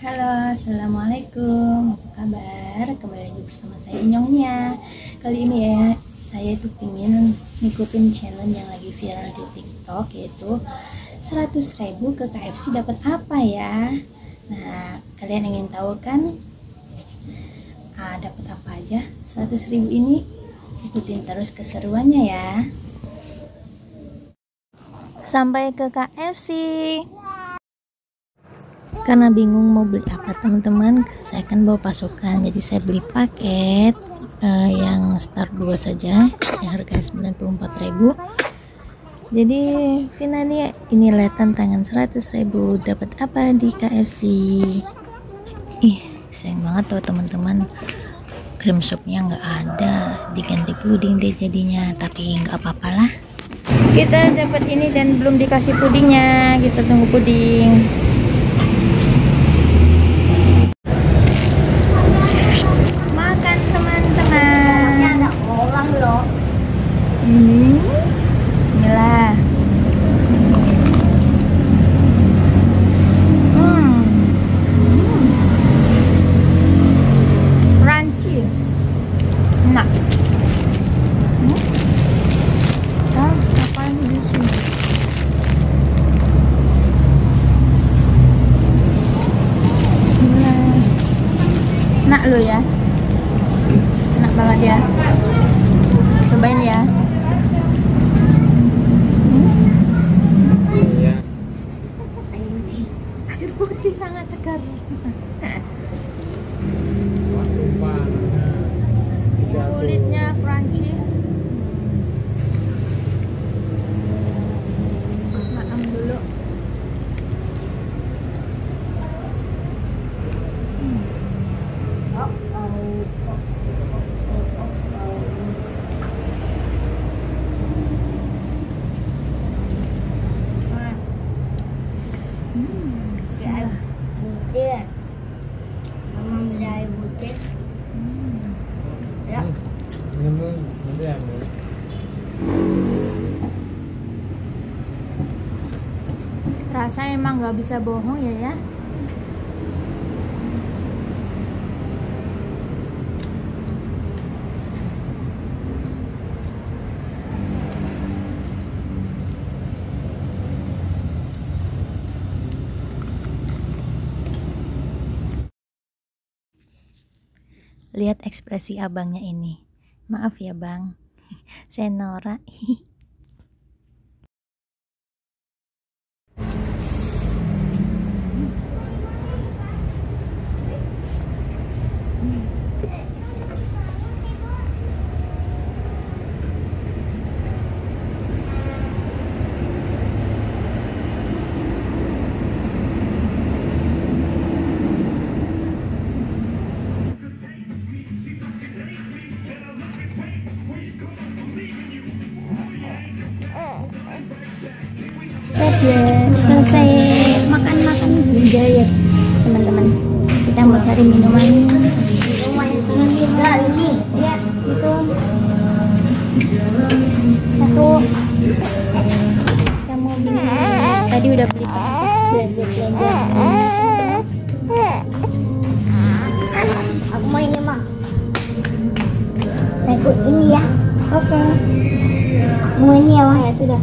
Halo, assalamualaikum. Apa kabar? Kembali lagi bersama saya Nyongnya. Kali ini ya, saya itu pingin ngikutin challenge yang lagi viral di TikTok, yaitu 100.000 ke KFC dapat apa ya? Nah, kalian ingin tahu kan? Dapat apa aja 100.000 ini? Ikutin terus keseruannya ya. Sampai ke KFC. Karena bingung mau beli apa teman-teman, saya kan bawa pasukan, jadi saya beli paket yang start 2 saja yang harganya 94.000. Jadi finalnya inilah tantangan 100.000 dapat apa di KFC. Sayang banget tuh teman-teman, cream soupnya nggak ada, diganti puding deh jadinya, tapi nggak apa-apa lah. Kita dapat ini dan belum dikasih pudingnya, kita tunggu puding. Bismillah. Crunchy. Enak. Apa ini di sini? Bismillah. Enak lo ya. Enak banget ya. Cobain ya. Air putih sangat segar. Kulitnya crunchy. Makan dulu. Rasa emang nggak bisa bohong ya. Lihat ekspresi abangnya ini. Maaf ya bang, saya norak. Selesai makan-makan juga ya teman-teman, kita mau cari minuman nih ya, situ satu. Kita mau beli, tadi udah beli belanja. Aku mau ini mah, ikut ini ya. Oke. Mau ini ya, Wah? Ya sudah.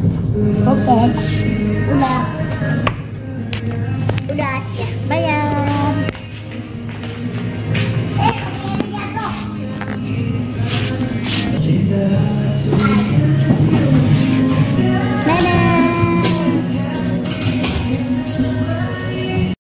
Oke.